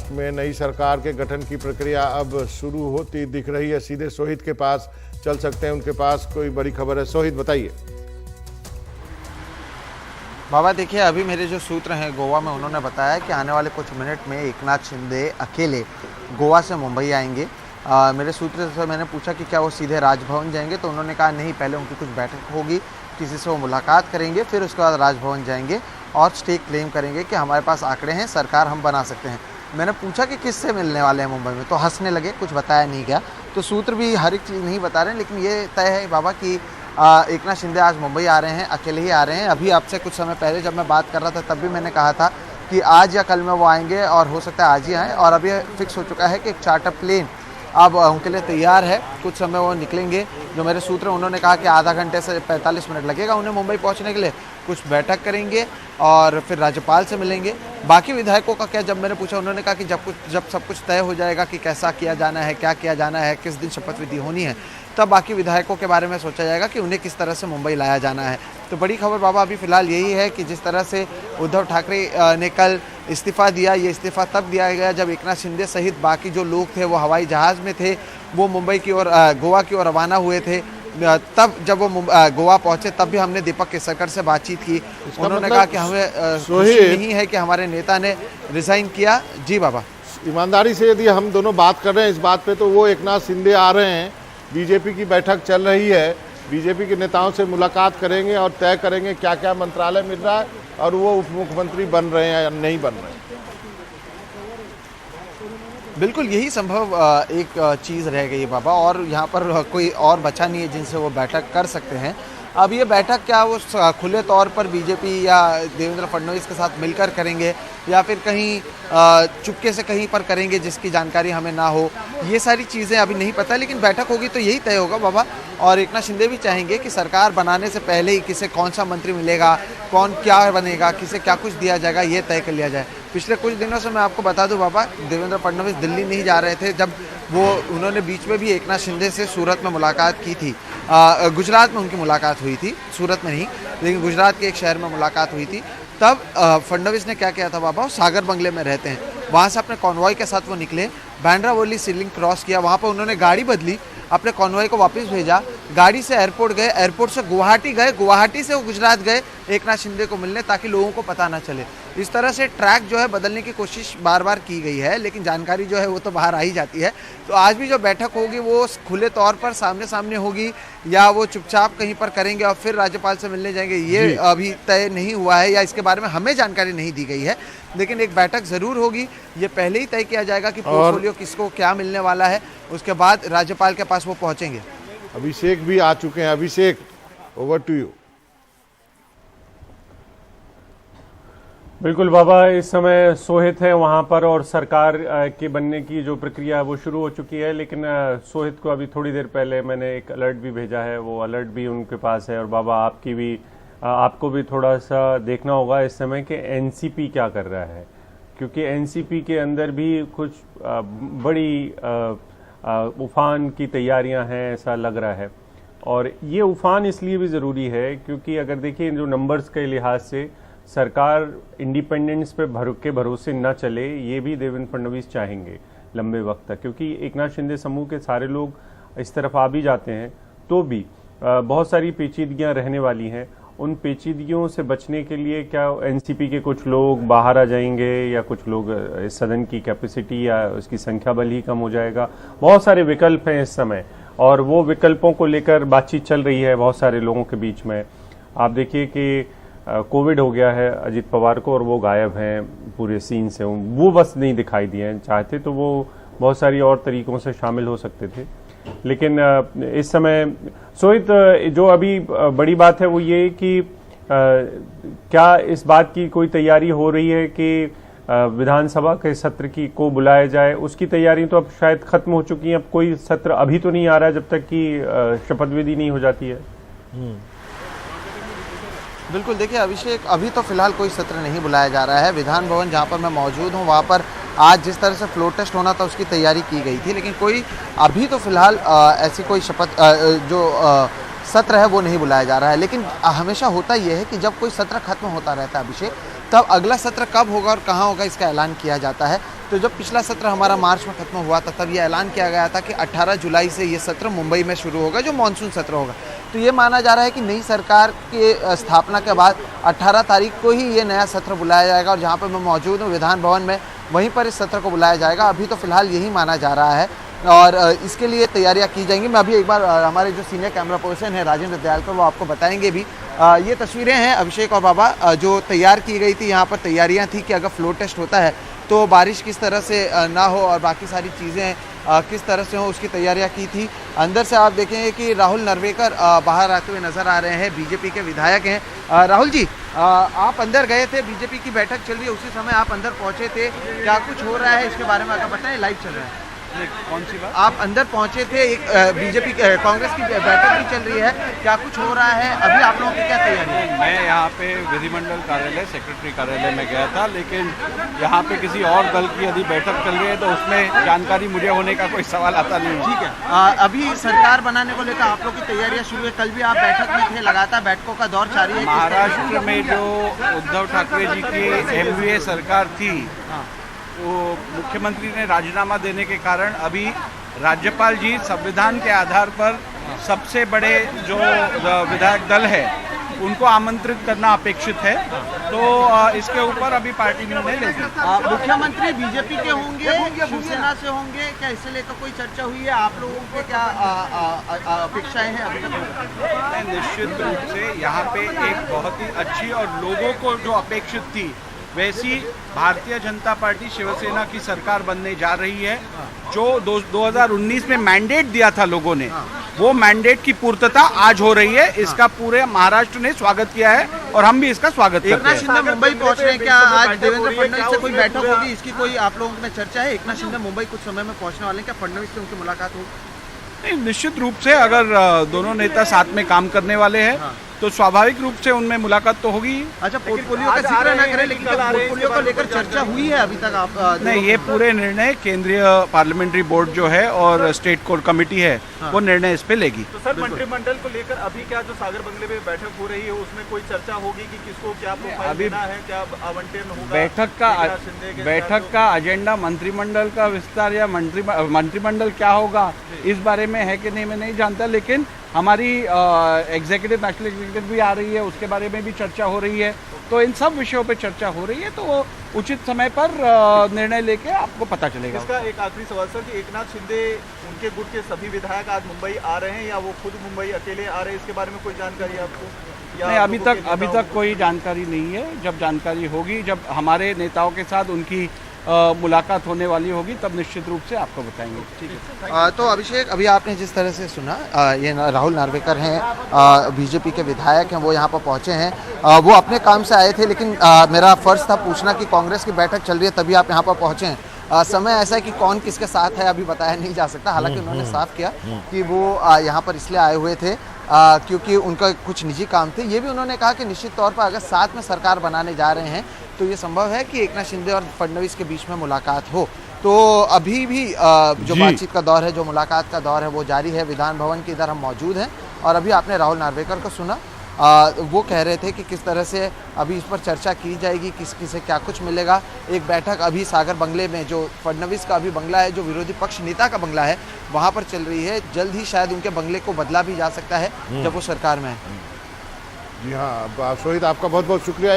महाराष्ट्र में नई सरकार के गठन की प्रक्रिया अब शुरू होती दिख रही है। सीधे सोहित के पास चल सकते हैं, उनके पास कोई बड़ी खबर है। सोहित बताइए। बाबा देखिए, अभी मेरे जो सूत्र हैं गोवा में, उन्होंने बताया कि आने वाले कुछ मिनट में एकनाथ शिंदे अकेले गोवा से मुंबई आएंगे। मेरे सूत्र से मैंने पूछा कि क्या वो सीधे राजभवन जाएंगे, तो उन्होंने कहा नहीं, पहले उनकी कुछ बैठक होगी, किसी से वो मुलाकात करेंगे, फिर उसके बाद राजभवन जाएंगे और स्टेक क्लेम करेंगे कि हमारे पास आंकड़े हैं, सरकार हम बना सकते हैं। मैंने पूछा कि किससे मिलने वाले हैं मुंबई में, तो हंसने लगे, कुछ बताया नहीं गया। तो सूत्र भी हर एक चीज़ नहीं बता रहे हैं, लेकिन ये तय है बाबा कि एकनाथ शिंदे आज मुंबई आ रहे हैं, अकेले ही आ रहे हैं। अभी आपसे कुछ समय पहले जब मैं बात कर रहा था, तब भी मैंने कहा था कि आज या कल में वो आएंगे, और हो सकता है आज ही आएँ। और अभी फिक्स हो चुका है कि एक चार्टर प्लेन अब उनके लिए तैयार है, कुछ समय वो निकलेंगे। जो मेरे सूत्र, उन्होंने कहा कि आधा घंटे से 45 मिनट लगेगा उन्हें मुंबई पहुंचने के लिए। कुछ बैठक करेंगे और फिर राज्यपाल से मिलेंगे। बाकी विधायकों का क्या, जब मैंने पूछा, उन्होंने कहा कि जब सब कुछ तय हो जाएगा कि कैसा किया जाना है, क्या किया जाना है, किस दिन शपथ विधि होनी है, तब बाकी विधायकों के बारे में सोचा जाएगा कि उन्हें किस तरह से मुंबई लाया जाना है। तो बड़ी खबर बाबा अभी फिलहाल यही है कि जिस तरह से उद्धव ठाकरे ने कल इस्तीफा दिया, ये इस्तीफा तब दिया गया जब एकनाथ शिंदे सहित बाकी जो लोग थे वो हवाई जहाज़ में थे, वो मुंबई की ओर, गोवा की ओर रवाना हुए थे। तब जब वो गोवा पहुंचे, तब भी हमने दीपक केसरकर से बातचीत की। उन्होंने कहा कि हमें खुशी नहीं है कि हमारे नेता ने रिजाइन किया। जी बाबा, ईमानदारी से यदि हम दोनों बात कर रहे हैं इस बात पे, तो वो एकनाथ शिंदे आ रहे हैं, बीजेपी की बैठक चल रही है, बीजेपी के नेताओं से मुलाकात करेंगे और तय करेंगे क्या क्या मंत्रालय मिल रहा है और वो उप मुख्यमंत्री बन रहे हैं या नहीं बन रहे हैं। बिल्कुल यही संभव एक चीज़ रह गई है बाबा, और यहाँ पर कोई और बचा नहीं है जिनसे वो बैठक कर सकते हैं। अब ये बैठक क्या वो खुले तौर पर बीजेपी या देवेंद्र फडणवीस के साथ मिलकर करेंगे, या फिर कहीं चुपके से कहीं पर करेंगे जिसकी जानकारी हमें ना हो, ये सारी चीज़ें अभी नहीं पता। लेकिन बैठक होगी तो यही तय होगा बाबा। और एकनाथ शिंदे भी चाहेंगे कि सरकार बनाने से पहले ही किसे कौन सा मंत्री मिलेगा, कौन क्या बनेगा, किसे क्या कुछ दिया जाएगा, ये तय कर लिया जाए। पिछले कुछ दिनों से मैं आपको बता दूं बाबा, देवेंद्र फडणवीस दिल्ली नहीं जा रहे थे, जब उन्होंने बीच में भी एकनाथ शिंदे से सूरत में मुलाकात की थी। गुजरात में उनकी मुलाकात हुई थी, सूरत में नहीं, लेकिन गुजरात के एक शहर में मुलाकात हुई थी। तब फडणवीस ने क्या किया था बाबा, सागर बंगले में रहते हैं, वहाँ से अपने कॉन्वॉय के साथ वो निकले, बांद्रा-वरली सीलिंग क्रॉस किया, वहाँ पर उन्होंने गाड़ी बदली, अपने कॉन्वॉय को वापस भेजा, गाड़ी से एयरपोर्ट गए, एयरपोर्ट से गुवाहाटी गए, गुवाहाटी से वो गुजरात गए एकनाथ शिंदे को मिलने, ताकि लोगों को पता ना चले। इस तरह से ट्रैक जो है बदलने की कोशिश बार बार की गई है, लेकिन जानकारी जो है वो तो बाहर आ ही जाती है। तो आज भी जो बैठक होगी वो खुले तौर पर सामने सामने होगी, या वो चुपचाप कहीं पर करेंगे और फिर राज्यपाल से मिलने जाएंगे, ये अभी तय नहीं हुआ है, या इसके बारे में हमें जानकारी नहीं दी गई है। लेकिन एक बैठक जरूर होगी, ये पहले ही तय किया जाएगा कि पोर्टफोलियो किसको क्या मिलने वाला है, उसके बाद राज्यपाल के पास वो पहुंचेंगे। अभिषेक भी आ चुके हैं। अभिषेक, ओवर टू यू। बिल्कुल बाबा, इस समय सोहित है वहां पर और सरकार के बनने की जो प्रक्रिया है वो शुरू हो चुकी है। लेकिन सोहित को अभी थोड़ी देर पहले मैंने एक अलर्ट भी भेजा है, वो अलर्ट भी उनके पास है। और बाबा आपको भी थोड़ा सा देखना होगा इस समय कि एनसीपी क्या कर रहा है, क्योंकि एनसीपी के अंदर भी कुछ बड़ी उफान की तैयारियां हैं, ऐसा लग रहा है। और ये उफान इसलिए भी ज़रूरी है क्योंकि अगर देखिए जो नंबर्स के लिहाज से सरकार इंडिपेंडेंस पे भरोसे न चले, ये भी देवेंद्र फडणवीस चाहेंगे लंबे वक्त तक, क्योंकि एकनाथ शिंदे समूह के सारे लोग इस तरफ आ भी जाते हैं तो भी बहुत सारी पेचीदगियां रहने वाली हैं। उन पेचीदगियों से बचने के लिए क्या एनसीपी के कुछ लोग बाहर आ जाएंगे, या कुछ लोग इस सदन की कैपेसिटी या उसकी संख्या बल ही कम हो जाएगा। बहुत सारे विकल्प हैं इस समय, और वो विकल्पों को लेकर बातचीत चल रही है बहुत सारे लोगों के बीच में। आप देखिए कि कोविड हो गया है अजित पवार को, और वो गायब हैं पूरे सीन से, वो बस नहीं दिखाई दिए हैं। चाहते तो वो बहुत सारी और तरीकों से शामिल हो सकते थे, लेकिन इस समय सोहित जो अभी बड़ी बात है वो ये कि क्या इस बात की कोई तैयारी हो रही है कि विधानसभा के सत्र को बुलाया जाए? उसकी तैयारी तो अब शायद खत्म हो चुकी है, अब कोई सत्र अभी तो नहीं आ रहा जब तक कि शपथ विधि नहीं हो जाती है। बिल्कुल, देखिए अभिषेक, अभी तो फिलहाल कोई सत्र नहीं बुलाया जा रहा है। विधान भवन जहाँ पर मैं मौजूद हूँ वहाँ पर आज जिस तरह से फ्लोर टेस्ट होना था उसकी तैयारी की गई थी, लेकिन कोई अभी तो फिलहाल ऐसी कोई शपथ सत्र है वो नहीं बुलाया जा रहा है। लेकिन हमेशा होता यह है कि जब कोई सत्र खत्म होता रहता है अभिषेक, तब अगला सत्र कब होगा और कहाँ होगा इसका ऐलान किया जाता है। तो जब पिछला सत्र हमारा मार्च में खत्म हुआ था तब ये ऐलान किया गया था कि 18 जुलाई से ये सत्र मुंबई में शुरू होगा, जो मानसून सत्र होगा। तो ये माना जा रहा है कि नई सरकार के स्थापना के बाद 18 तारीख को ही ये नया सत्र बुलाया जाएगा, और जहाँ पर मैं मौजूद हूँ विधान भवन में, वहीं पर इस सत्र को बुलाया जाएगा। अभी तो फिलहाल यही माना जा रहा है और इसके लिए तैयारियां की जाएंगी। मैं अभी एक बार हमारे जो सीनियर कैमरा पर्सन है राजेंद्र दयालकर, वो आपको बताएंगे भी। ये तस्वीरें हैं अभिषेक और बाबा जो तैयार की गई थी, यहाँ पर तैयारियां थी कि अगर फ्लो टेस्ट होता है तो बारिश किस तरह से ना हो और बाकी सारी चीज़ें किस तरह से हो, उसकी तैयारियां की थी। अंदर से आप देखेंगे कि राहुल नार्वेकर बाहर आते हुए नजर आ रहे हैं, बीजेपी के विधायक हैं। राहुल जी, आप अंदर गए थे, बीजेपी की बैठक चल रही है, उसी समय आप अंदर पहुंचे थे, क्या कुछ हो रहा है इसके बारे में अगर बताएं, लाइव चल रहा है। कौन सी बात? आप अंदर पहुंचे थे, एक बीजेपी कांग्रेस की बैठक भी चल रही है, क्या कुछ हो रहा है अभी, आप लोगों की क्या तैयारी है? मैं यहाँ पे विधिमंडल कार्यालय सेक्रेटरी कार्यालय में गया था, लेकिन यहाँ पे किसी और दल की यदि बैठक चल रही है तो उसमें जानकारी मुझे होने का कोई सवाल आता नहीं। ठीक है, अभी सरकार बनाने को लेकर आप लोग की तैयारियां शुरू है, कल भी आप बैठक में थे, लगातार बैठकों का दौर जारी है। महाराष्ट्र में जो उद्धव ठाकरे जी की एमवीए सरकार थी, वो मुख्यमंत्री ने राजीनामा देने के कारण अभी राज्यपाल जी संविधान के आधार पर सबसे बड़े जो विधायक दल है उनको आमंत्रित करना अपेक्षित है, तो इसके ऊपर अभी पार्टी निर्णय लेगी। मुख्यमंत्री बीजेपी के होंगे, शिवसेना से होंगे, क्या इससे लेकर कोई चर्चा हुई है? आप लोगों के क्या अपेक्षाएं हैं अभी तक? निश्चित रूप से यहाँ पे एक बहुत ही अच्छी और लोगों को जो अपेक्षित थी वैसी भारतीय जनता पार्टी शिवसेना की सरकार बनने जा रही है। जो 2019 में मैंडेट दिया था लोगों ने, वो मैंडेट की पूर्तता आज हो रही है। इसका पूरे महाराष्ट्र ने स्वागत किया है और हम भी इसका स्वागत करते हैं। एकनाथ शिंदे मुंबई पहुंच रहे हैं, क्या आज देवेंद्र फडणवीस से कोई बैठक होगी, इसकी कोई आप लोगों में चर्चा है? एकनाथ शिंदे मुंबई कुछ समय में पहुंचने वाले हैं, क्या फडणवीस से उनकी मुलाकात होगी? नहीं, निश्चित रूप से अगर दोनों नेता साथ में काम करने वाले हैं तो स्वाभाविक रूप से उनमें मुलाकात तो होगी। अच्छा, पोर्टफोलियो का जिक्र ना करें, लेकिन पोर्टफोलियो को लेकर चर्चा हुई है अभी तक? आप नहीं, ये पूरे निर्णय केंद्रीय पार्लियामेंट्री बोर्ड जो है और स्टेट कोर कमेटी है वो निर्णय इस पे लेगी। तो सर, मंत्रिमंडल को लेकर अभी क्या जो सागर बंगले में बैठक हो रही है उसमें कोई चर्चा होगी कि किसको क्या प्रोफाइल देना है, क्या आवंटन होगा? बैठक का एजेंडा मंत्रिमंडल का विस्तार या मंत्रिमंडल क्या होगा इस बारे में है कि नहीं मैं नहीं जानता, लेकिन हमारी एग्जीक्यूटिव नेशनल एग्जीक्यूटिव भी आ रही है, उसके बारे में भी चर्चा हो रही है। तो इन सब विषयों पे चर्चा हो रही है, तो वो उचित समय पर निर्णय लेके आपको पता चलेगा। इसका एक आखिरी सवाल सर कि एकनाथ शिंदे उनके गुट के सभी विधायक आज मुंबई आ रहे हैं या वो खुद मुंबई अकेले आ रहे हैं, इसके बारे में कोई जानकारी है आपको? नहीं, अभी तक कोई जानकारी नहीं है। जब जानकारी होगी, जब हमारे नेताओं के साथ उनकी मुलाकात होने वाली होगी, तब निश्चित रूप से आपको बताएंगे। ठीक है। तो अभिषेक, अभी आपने जिस तरह से सुना, ये राहुल नार्वेकर हैं, बीजेपी के विधायक हैं, वो यहाँ पर पहुँचे हैं। वो अपने काम से आए थे, लेकिन मेरा फर्ज था पूछना कि कांग्रेस की बैठक चल रही है तभी आप यहाँ पर पहुँचे हैं। समय ऐसा है कि कौन किसके साथ है अभी बताया नहीं जा सकता, हालांकि उन्होंने साफ किया कि वो यहाँ पर इसलिए आए हुए थे क्योंकि उनका कुछ निजी काम थे। ये भी उन्होंने कहा कि निश्चित तौर पर अगर साथ में सरकार बनाने जा रहे हैं तो ये संभव है कि एकनाथ शिंदे और फडणवीस के बीच में मुलाकात हो। तो अभी भी जो बातचीत का दौर है, जो मुलाकात का दौर है, वो जारी है। विधान भवन के इधर हम मौजूद हैं और अभी आपने राहुल नार्वेकर को सुना, वो कह रहे थे कि किस तरह से अभी इस पर चर्चा की जाएगी, किसकी से क्या कुछ मिलेगा। एक बैठक अभी सागर बंगले में, जो फडणवीस का अभी बंगला है, जो विरोधी पक्ष नेता का बंगला है, वहाँ पर चल रही है। जल्द ही शायद उनके बंगले को बदला भी जा सकता है जब वो सरकार में है। जी हाँ, शोहित आपका बहुत बहुत शुक्रिया।